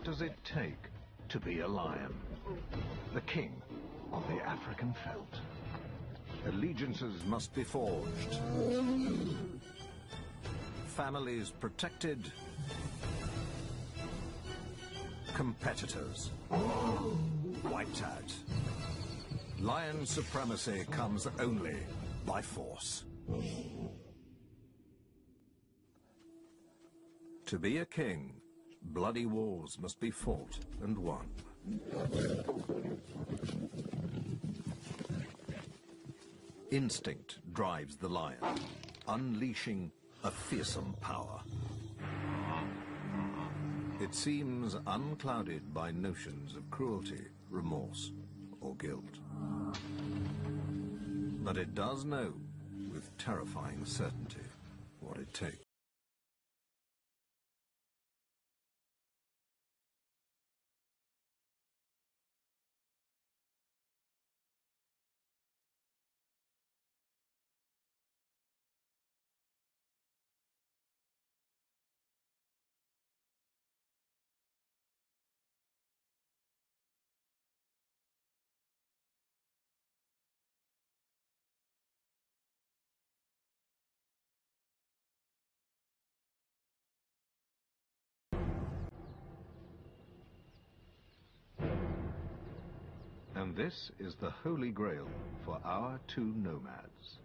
does it take to be a lion? The king of the African veldt. Allegiances must be forged. Families protected. Competitors wiped out. Lion supremacy comes only by force. To be a king, bloody wars must be fought and won. Instinct drives the lion, unleashing a fearsome power. It seems unclouded by notions of cruelty, remorse, or guilt. But it does know, with terrifying certainty, what it takes. And this is the holy grail for our two nomads.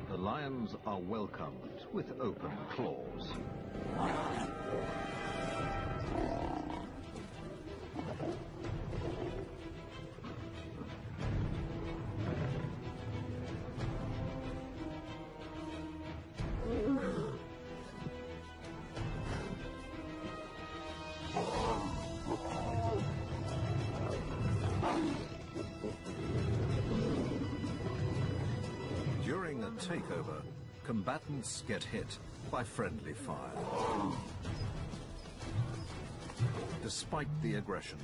The lions are welcomed with open claws. During a takeover, combatants get hit by friendly fire. Despite the aggression,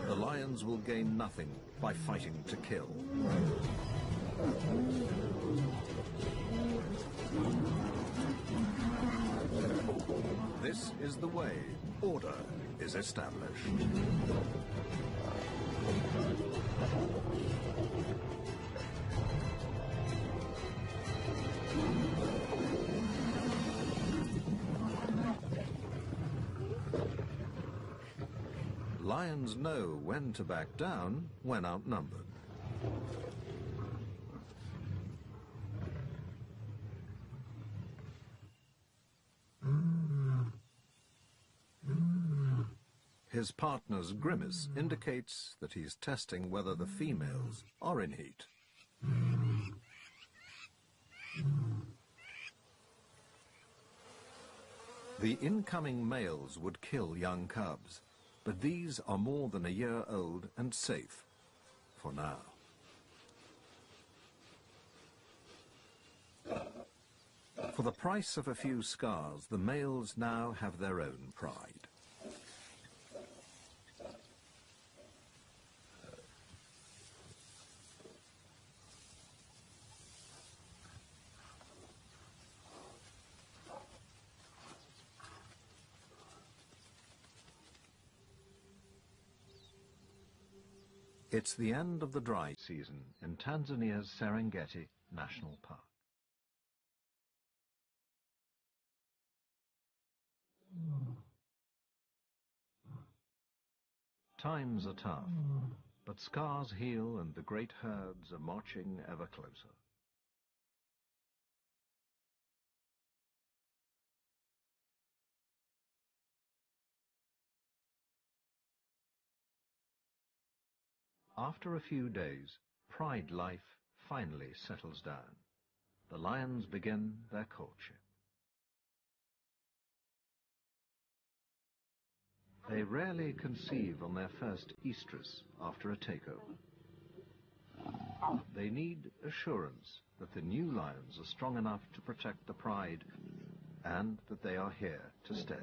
the lions will gain nothing by fighting to kill. This is the way order is established. Lions know when to back down when outnumbered. His partner's grimace indicates that he's testing whether the females are in heat. The incoming males would kill young cubs, but these are more than a year old and safe for now. For the price of a few scars, the males now have their own pride. It's the end of the dry season in Tanzania's Serengeti National Park. Times are tough, but scars heal and the great herds are marching ever closer. After a few days, pride life finally settles down. The lions begin their courtship. They rarely conceive on their first estrus after a takeover. They need assurance that the new lions are strong enough to protect the pride and that they are here to stay.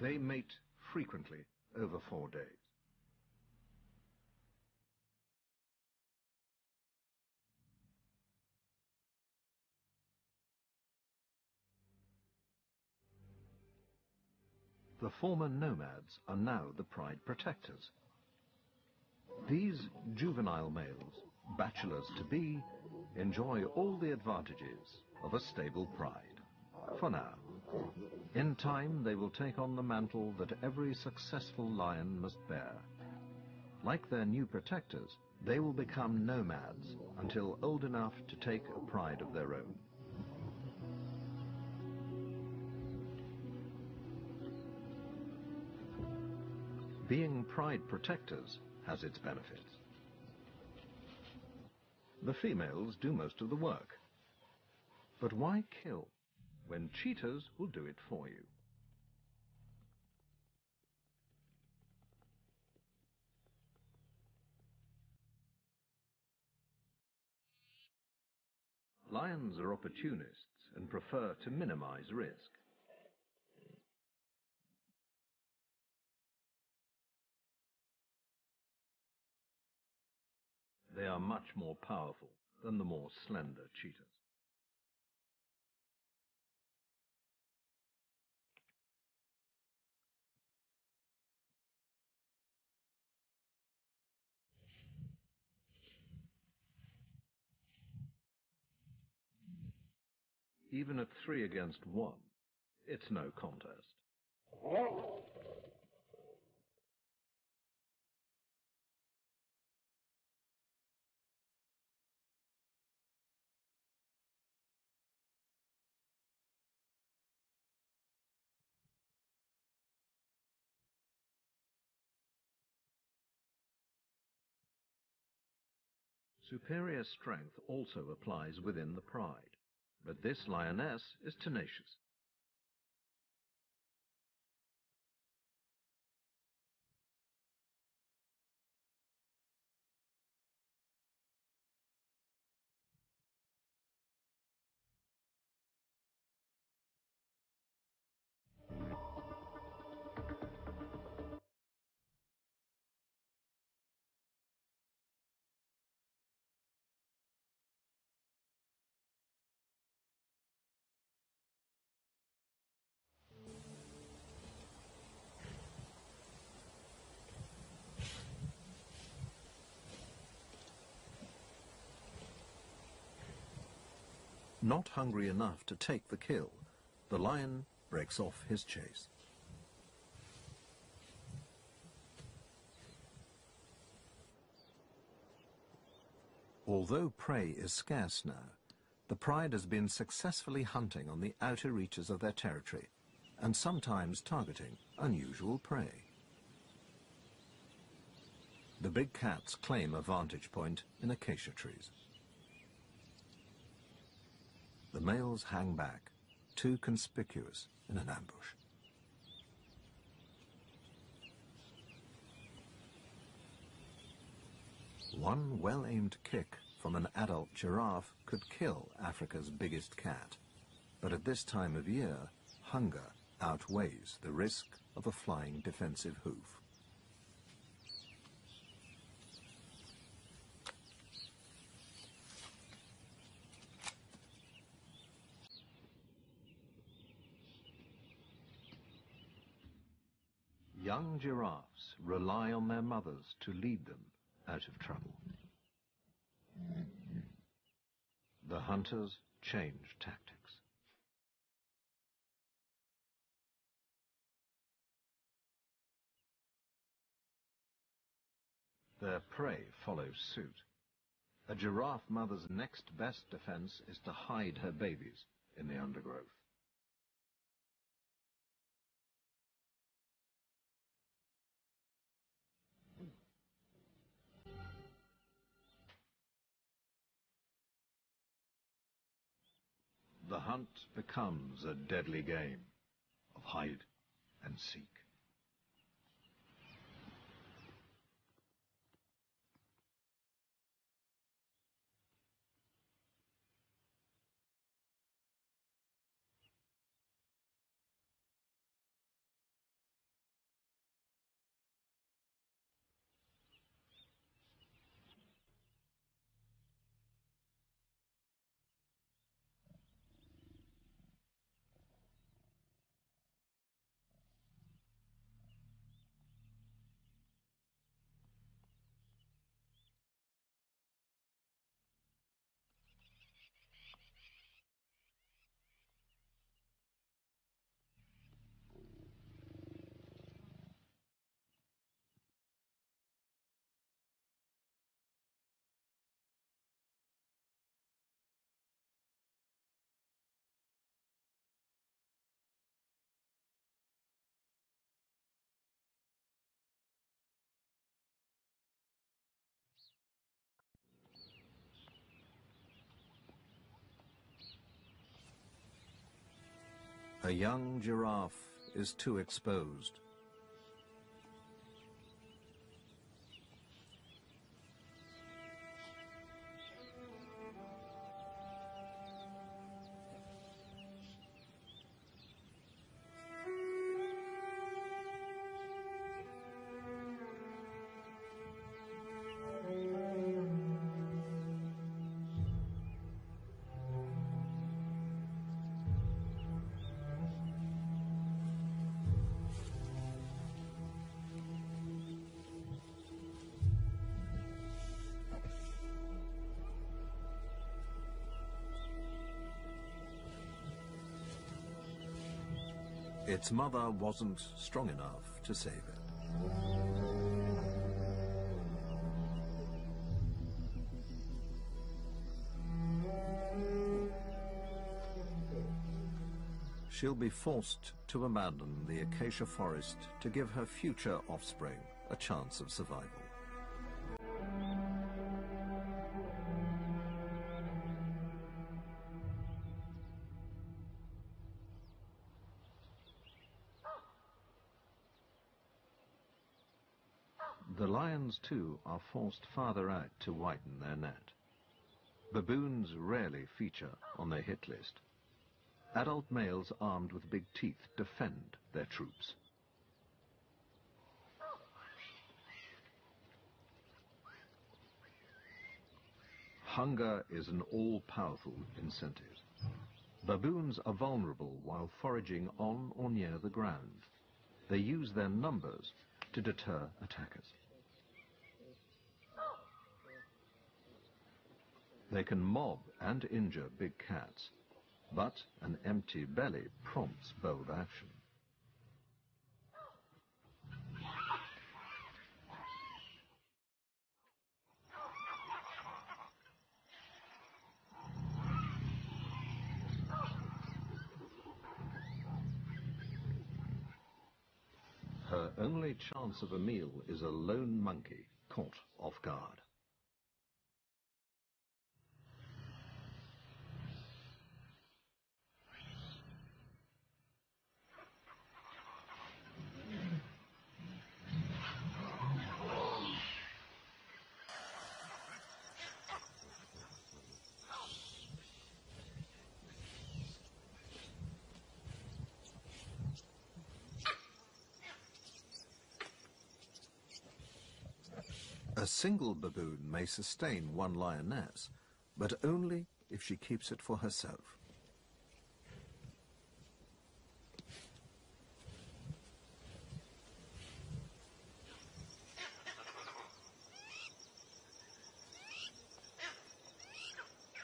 They mate frequently over 4 days. The former nomads are now the pride protectors. These juvenile males, bachelors-to-be, enjoy all the advantages of a stable pride. For now. In time, they will take on the mantle that every successful lion must bear. Like their new protectors, they will become nomads until old enough to take a pride of their own. Being pride protectors has its benefits. The females do most of the work. But why kill when cheetahs will do it for you? Lions are opportunists and prefer to minimize risk. They are much more powerful than the more slender cheetahs. Even at 3 against 1, it's no contest. Superior strength also applies within the pride, but this lioness is tenacious. Not hungry enough to take the kill, the lion breaks off his chase. Although prey is scarce now, the pride has been successfully hunting on the outer reaches of their territory and sometimes targeting unusual prey. The big cats claim a vantage point in acacia trees. The males hang back, too conspicuous in an ambush. One well-aimed kick from an adult giraffe could kill Africa's biggest cat. But at this time of year, hunger outweighs the risk of a flying defensive hoof. Young giraffes rely on their mothers to lead them out of trouble. The hunters change tactics. Their prey follows suit. A giraffe mother's next best defense is to hide her babies in the undergrowth. hunt becomes a deadly game of hide and seek. A young giraffe is too exposed. Its mother wasn't strong enough to save it. She'll be forced to abandon the acacia forest to give her future offspring a chance of survival. The lions, too, are forced farther out to widen their net. Baboons rarely feature on their hit list. Adult males armed with big teeth defend their troops. Hunger is an all-powerful incentive. Baboons are vulnerable while foraging on or near the ground. They use their numbers to deter attackers. They can mob and injure big cats, but an empty belly prompts bold action. Her only chance of a meal is a lone monkey caught off guard. A single baboon may sustain one lioness, but only if she keeps it for herself.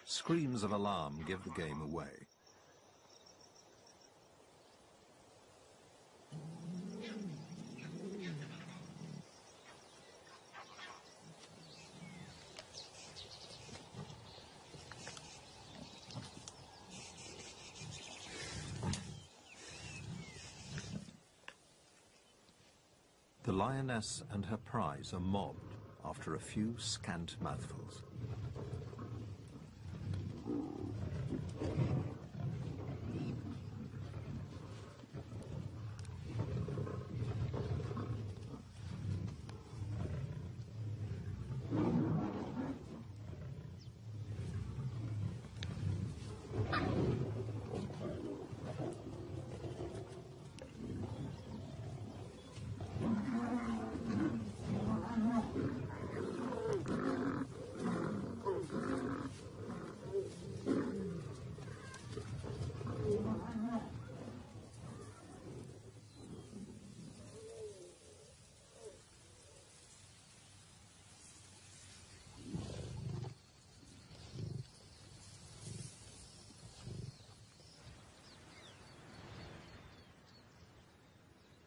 Screams of alarm give the game away. The lioness and her prize are mobbed after a few scant mouthfuls.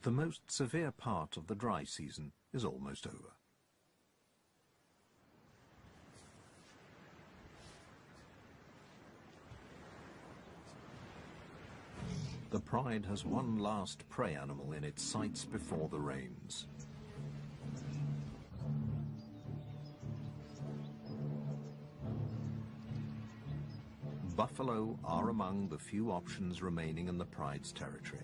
The most severe part of the dry season is almost over. The pride has one last prey animal in its sights before the rains. Buffalo are among the few options remaining in the pride's territory.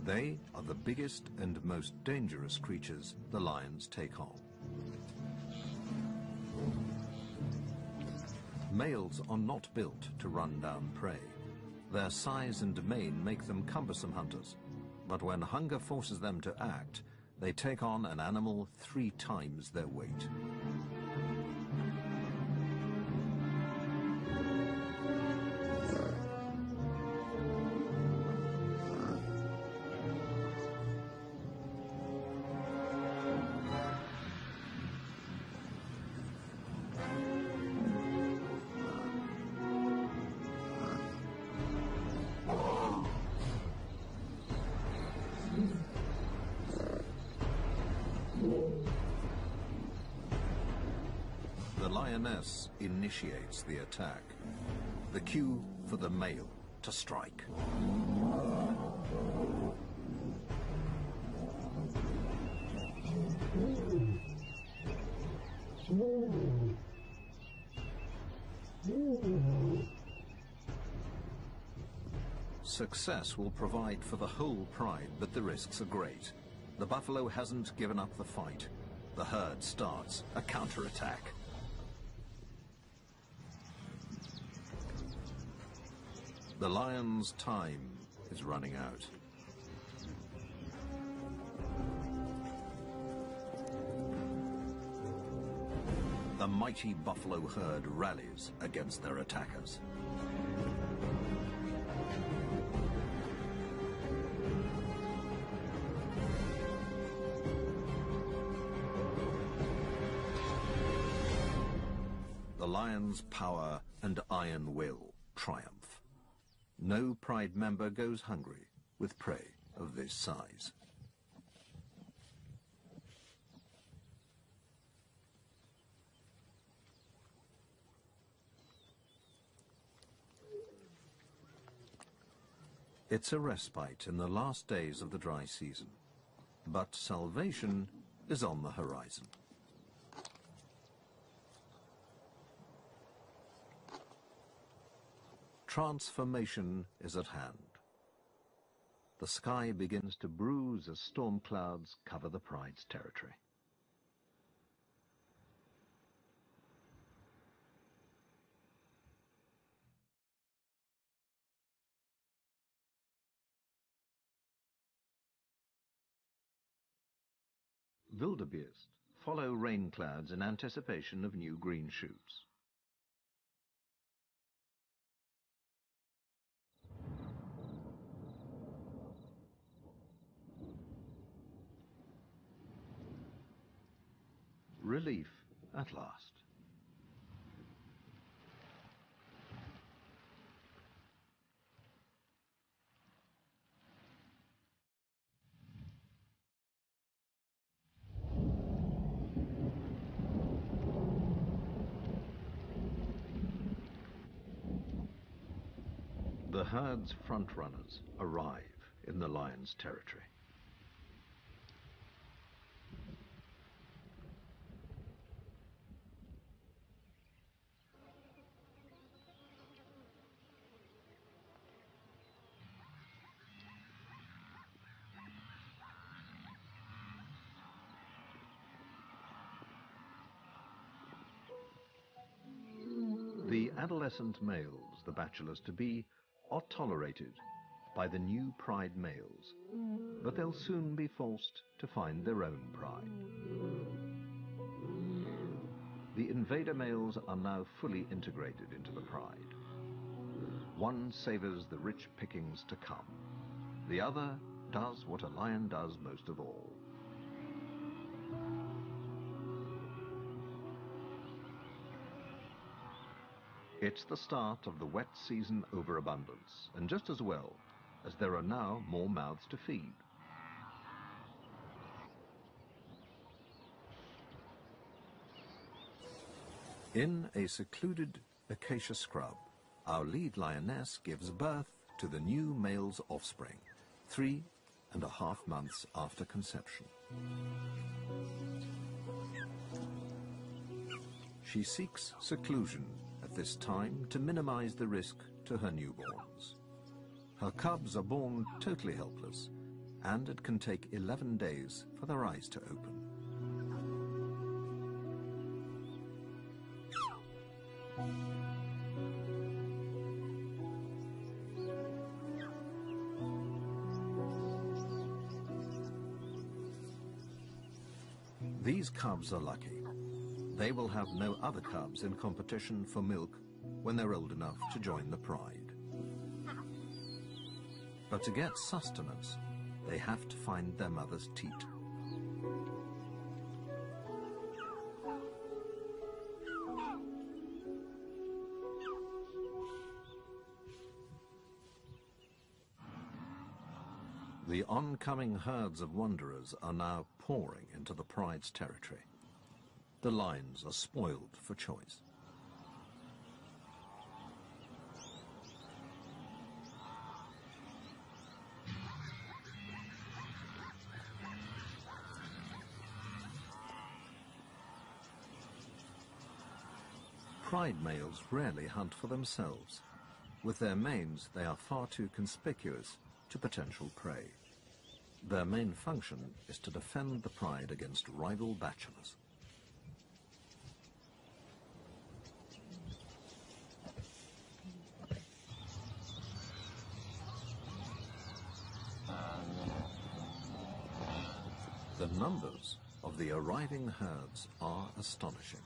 They are the biggest and most dangerous creatures the lions take on. Males are not built to run down prey. Their size and mane make them cumbersome hunters, but when hunger forces them to act, they take on an animal 3 times their weight. The lioness initiates the attack. The cue for the male to strike. Success will provide for the whole pride, but the risks are great. The buffalo hasn't given up the fight. The herd starts a counterattack. The lion's time is running out. The mighty buffalo herd rallies against their attackers. The lion's power and iron will triumph. No pride member goes hungry with prey of this size. It's a respite in the last days of the dry season, but salvation is on the horizon. Transformation is at hand. The sky begins to bruise as storm clouds cover the pride's territory. Wildebeest follow rain clouds in anticipation of new green shoots. Relief at last. The herd's front-runners arrive in the lion's territory. The adolescent males, the bachelors-to-be, are tolerated by the new pride males, but they'll soon be forced to find their own pride. The invader males are now fully integrated into the pride. One savors the rich pickings to come. The other does what a lion does most of all. It's the start of the wet season overabundance, and just as well, as there are now more mouths to feed. In a secluded acacia scrub, our lead lioness gives birth to the new male's offspring, 3.5 months after conception. She seeks seclusion at this time to minimize the risk to her newborns. Her cubs are born totally helpless, and it can take 11 days for their eyes to open. These cubs are lucky. They will have no other cubs in competition for milk when they're old enough to join the pride. But to get sustenance, they have to find their mother's teat. The oncoming herds of wanderers are now pouring into the pride's territory. The lines are spoiled for choice. Pride males rarely hunt for themselves. With their manes, they are far too conspicuous to potential prey. Their main function is to defend the pride against rival bachelors. The numbers of the arriving herds are astonishing,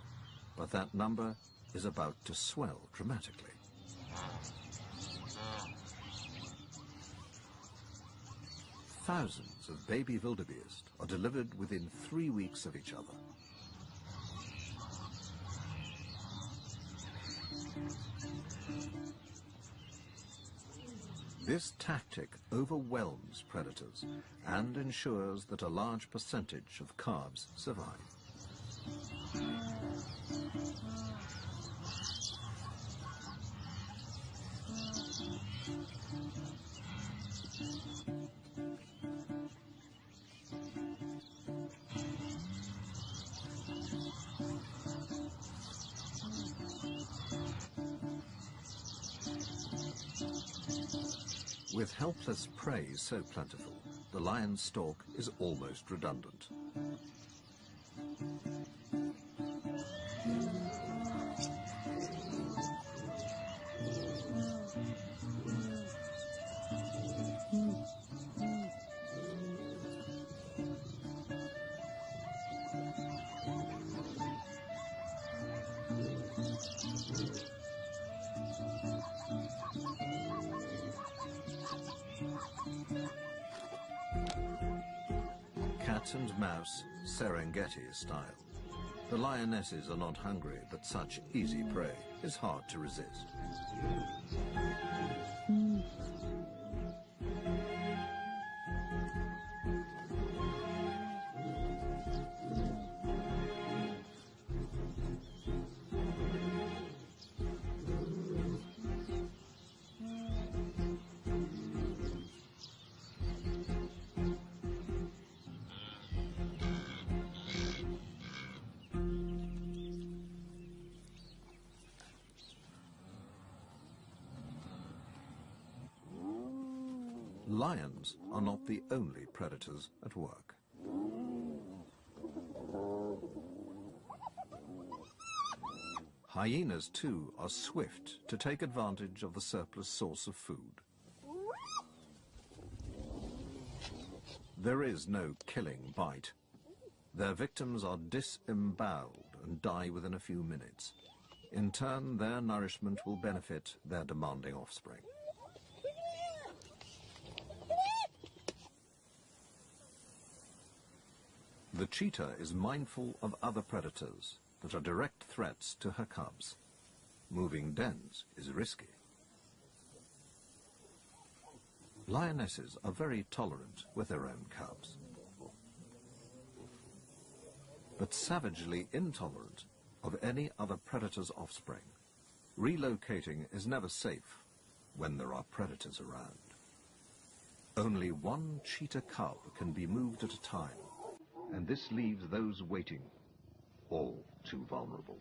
but that number is about to swell dramatically. Thousands of baby wildebeest are delivered within 3 weeks of each other. This tactic overwhelms predators and ensures that a large percentage of calves survive. With helpless prey so plentiful, the lion's stalk is almost redundant. Cat and mouse, Serengeti style. The lionesses are not hungry, but such easy prey is hard to resist. Lions are not the only predators at work. Hyenas, too, are swift to take advantage of the surplus source of food. There is no killing bite. Their victims are disemboweled and die within a few minutes. In turn, their nourishment will benefit their demanding offspring. The cheetah is mindful of other predators that are direct threats to her cubs. Moving dens is risky. Lionesses are very tolerant with their own cubs. But savagely intolerant of any other predator's offspring. Relocating is never safe when there are predators around. Only one cheetah cub can be moved at a time, and this leaves those waiting all too vulnerable.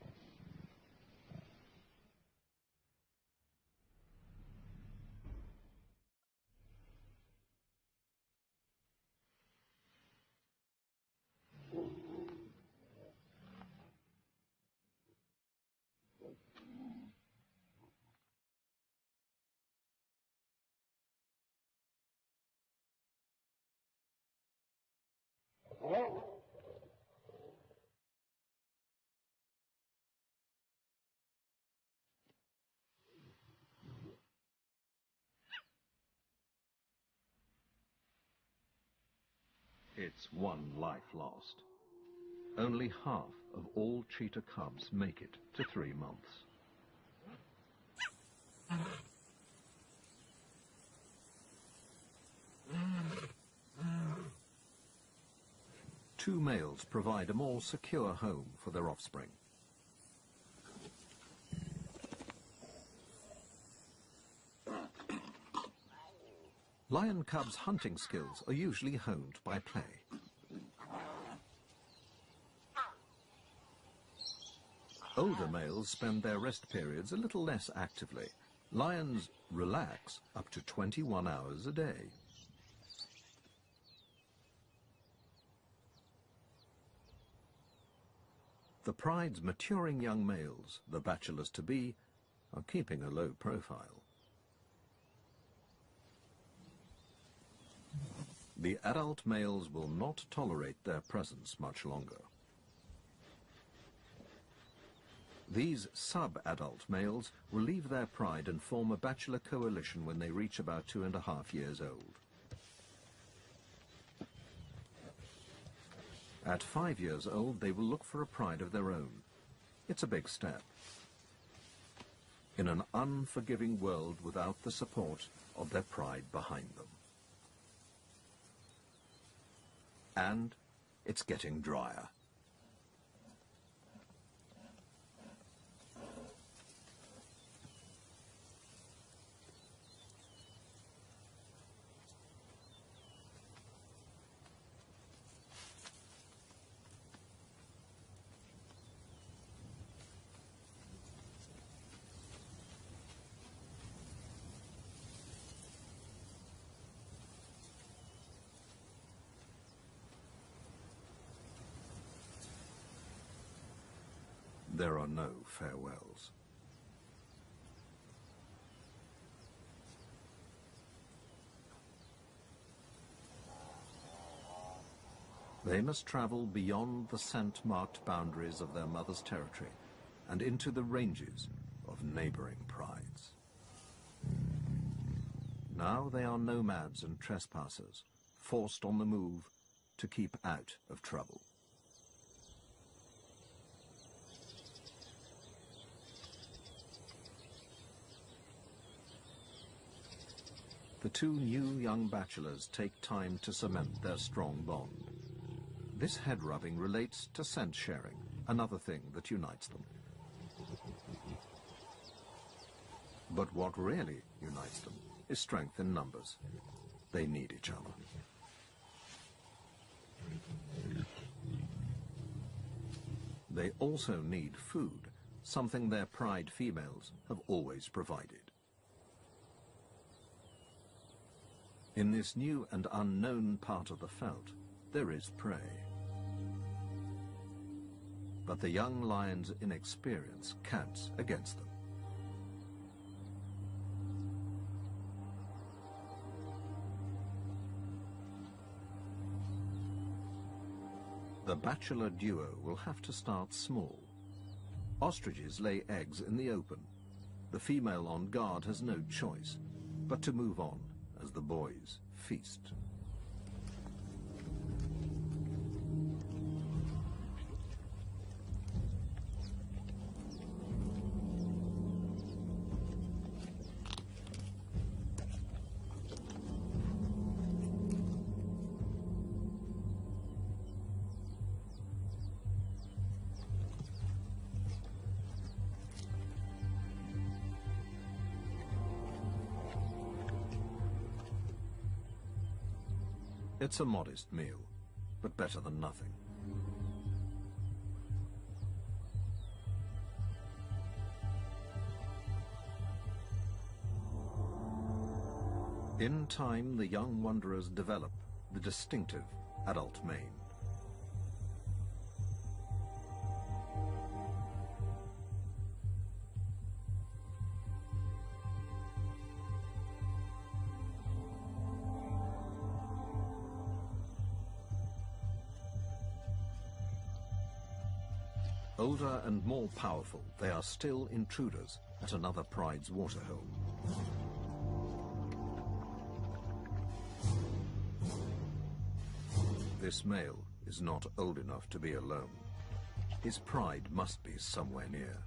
It's one life lost. Only half of all cheetah cubs make it to 3 months. Two males provide a more secure home for their offspring. Lion cubs' hunting skills are usually honed by play. Older males spend their rest periods a little less actively. Lions relax up to 21 hours a day. The pride's maturing young males, the bachelors-to-be, are keeping a low profile. The adult males will not tolerate their presence much longer. These sub-adult males will leave their pride and form a bachelor coalition when they reach about 2.5 years old. At 5 years old, they will look for a pride of their own. It's a big step. In an unforgiving world without the support of their pride behind them. And it's getting drier. There are no farewells. They must travel beyond the scent-marked boundaries of their mother's territory and into the ranges of neighboring prides. Now they are nomads and trespassers, forced on the move to keep out of trouble. The two new young bachelors take time to cement their strong bond. This head-rubbing relates to scent sharing, another thing that unites them. But what really unites them is strength in numbers. They need each other. They also need food, something their pride females have always provided. In this new and unknown part of the veldt, there is prey. But the young lion's inexperience counts against them. The bachelor duo will have to start small. Ostriches lay eggs in the open. The female on guard has no choice but to move on as the boys feast. It's a modest meal, but better than nothing. In time, the young wanderers develop the distinctive adult mane. Older and more powerful, they are still intruders at another pride's waterhole. This male is not old enough to be alone. His pride must be somewhere near.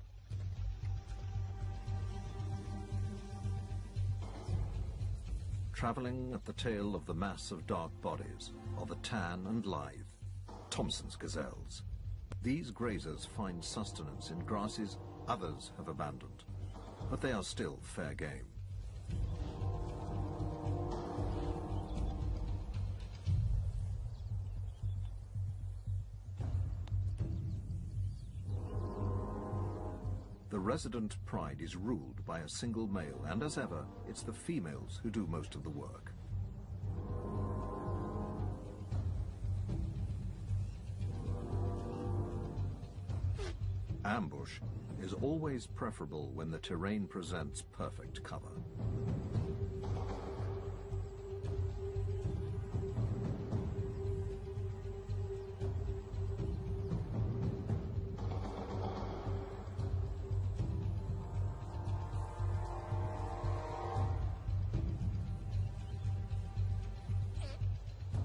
Travelling at the tail of the mass of dark bodies are the tan and lithe Thompson's gazelles. These grazers find sustenance in grasses others have abandoned, but they are still fair game. The resident pride is ruled by a single male, and as ever, it's the females who do most of the work. Ambush is always preferable when the terrain presents perfect cover.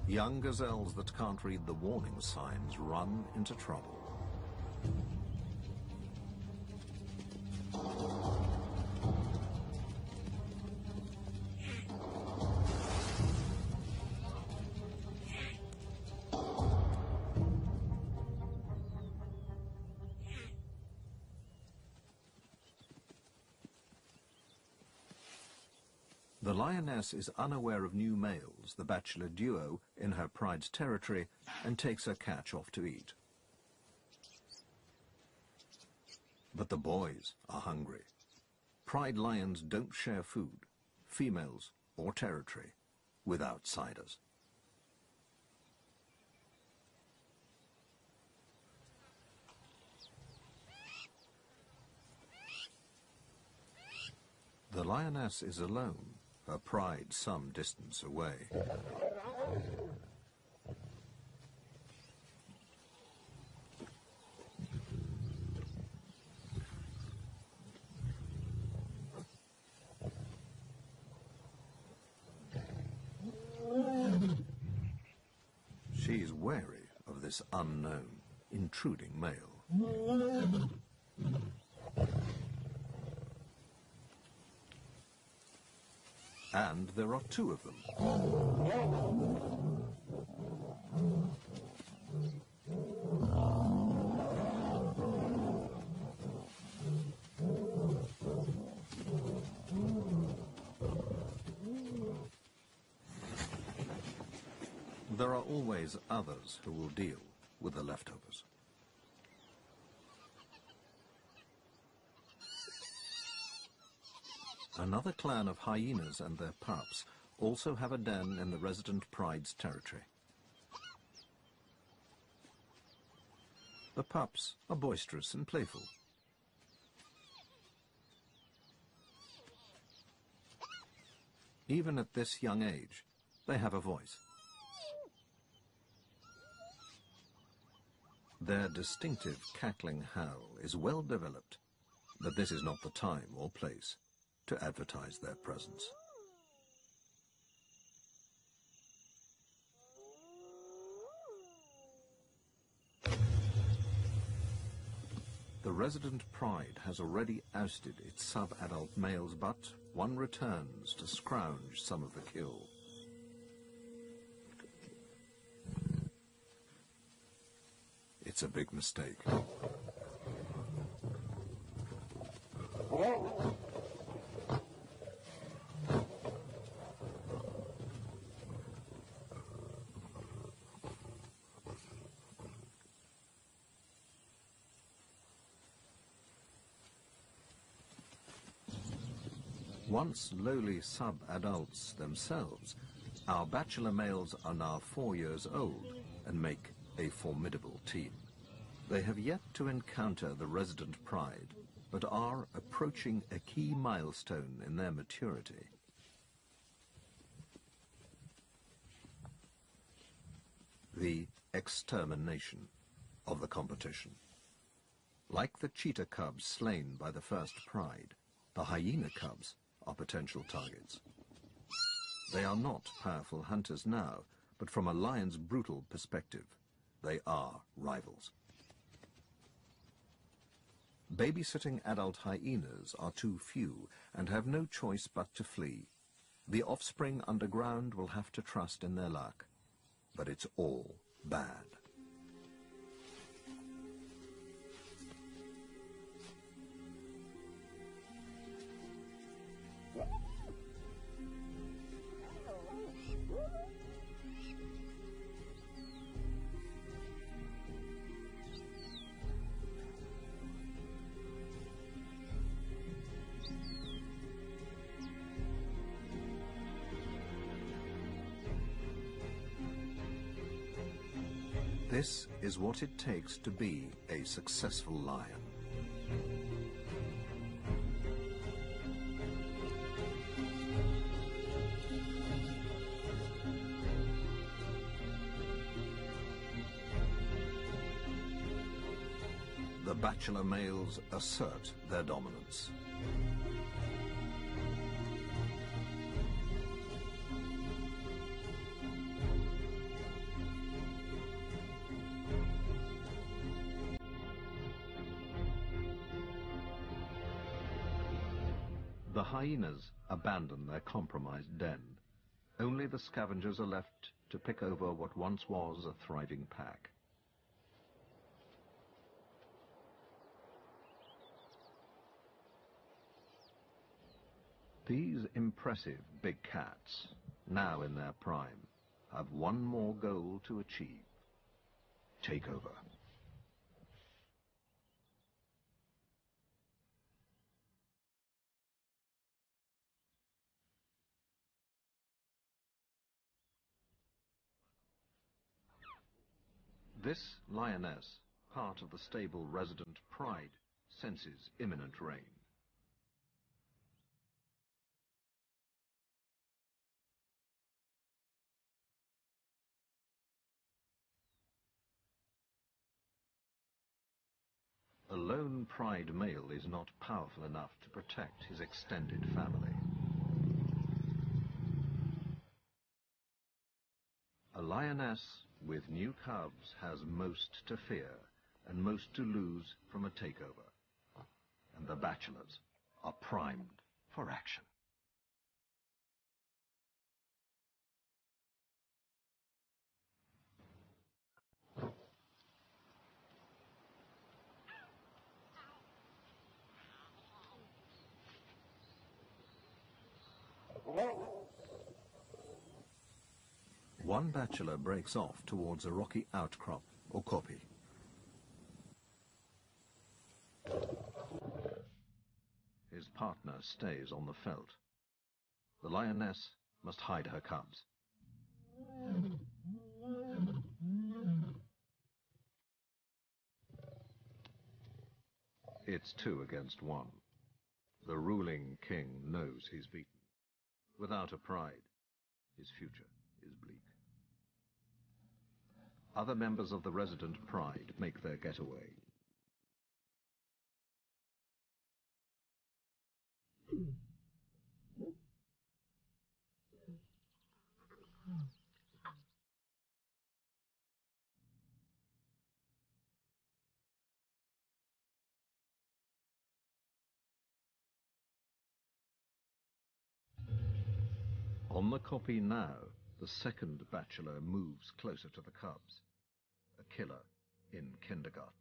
Young gazelles that can't read the warning signs run into trouble. The lioness is unaware of new males, the bachelor duo, in her pride's territory, and takes her catch off to eat. But the boys are hungry. Pride lions don't share food, females or territory, with outsiders. The lioness is alone, her pride some distance away. She's wary of this unknown, intruding male. And there are two of them. There are always others who will deal with the leftovers. Another clan of hyenas and their pups also have a den in the resident pride's territory. The pups are boisterous and playful. Even at this young age, they have a voice. Their distinctive cackling howl is well developed, but this is not the time or place to advertise their presence. The resident pride has already ousted its sub-adult males, but one returns to scrounge some of the kill. It's a big mistake. Once lowly sub-adults themselves, our bachelor males are now 4 years old and make a formidable team. They have yet to encounter the resident pride, but are approaching a key milestone in their maturity. The extermination of the competition. Like the cheetah cubs slain by the first pride, the hyena cubs are potential targets. They are not powerful hunters now, but from a lion's brutal perspective, they are rivals. Babysitting adult hyenas are too few and have no choice but to flee. The offspring underground will have to trust in their luck, but it's all bad. This is what it takes to be a successful lion. The bachelor males assert their dominance. The hyenas abandon their compromised den. Only the scavengers are left to pick over what once was a thriving pack. These impressive big cats, now in their prime, have one more goal to achieve: take over. This lioness, part of the stable resident pride, senses imminent rain. A lone pride male is not powerful enough to protect his extended family. A lioness with new cubs has most to fear and most to lose from a takeover. And the bachelors are primed for action. One bachelor breaks off towards a rocky outcrop or kopje. His partner stays on the veldt. The lioness must hide her cubs. It's 2 against 1. The ruling king knows he's beaten. Without a pride, his future is bleak. Other members of the resident pride make their getaway. On the kopje now, the second bachelor moves closer to the cubs. A killer in kindergarten.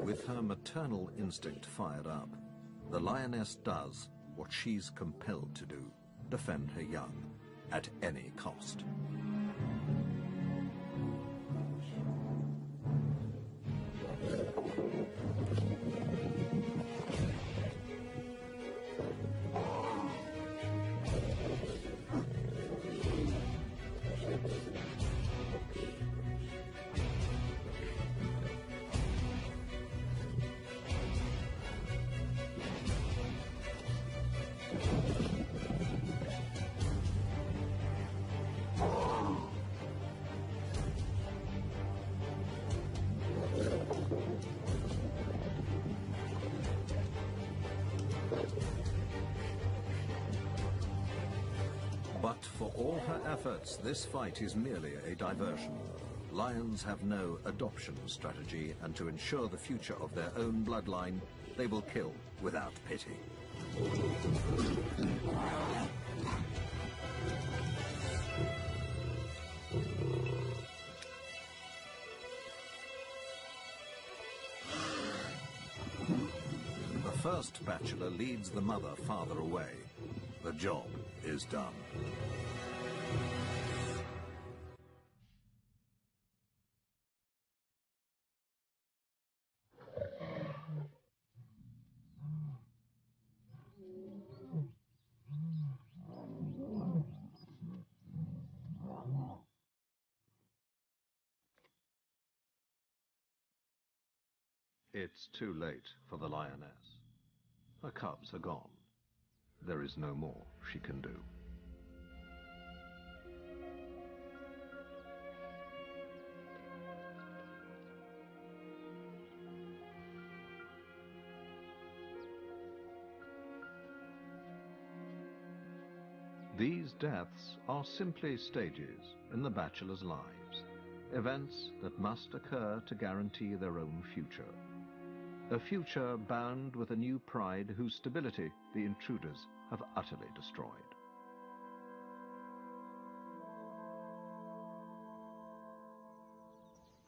With her maternal instinct fired up, the lioness does what she's compelled to do, defend her young at any cost. But for all her efforts, this fight is merely a diversion. Lions have no adoption strategy, and to ensure the future of their own bloodline, they will kill without pity. The first bachelor leads the mother farther away. The job is done. It's too late for the lioness. Her cubs are gone. There is no more she can do. These deaths are simply stages in the bachelors' lives, events that must occur to guarantee their own future. A future bound with a new pride whose stability the intruders have utterly destroyed.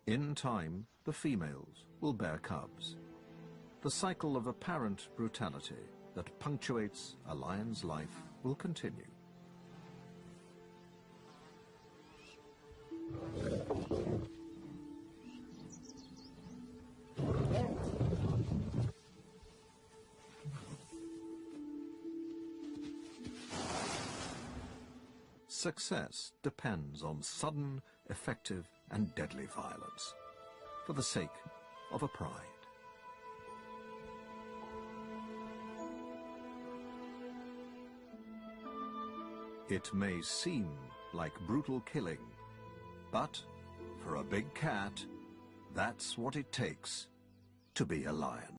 In time, the females will bear cubs. The cycle of apparent brutality that punctuates a lion's life will continue. Success depends on sudden, effective, and deadly violence for the sake of a pride. It may seem like brutal killing, but for a big cat, that's what it takes to be a lion.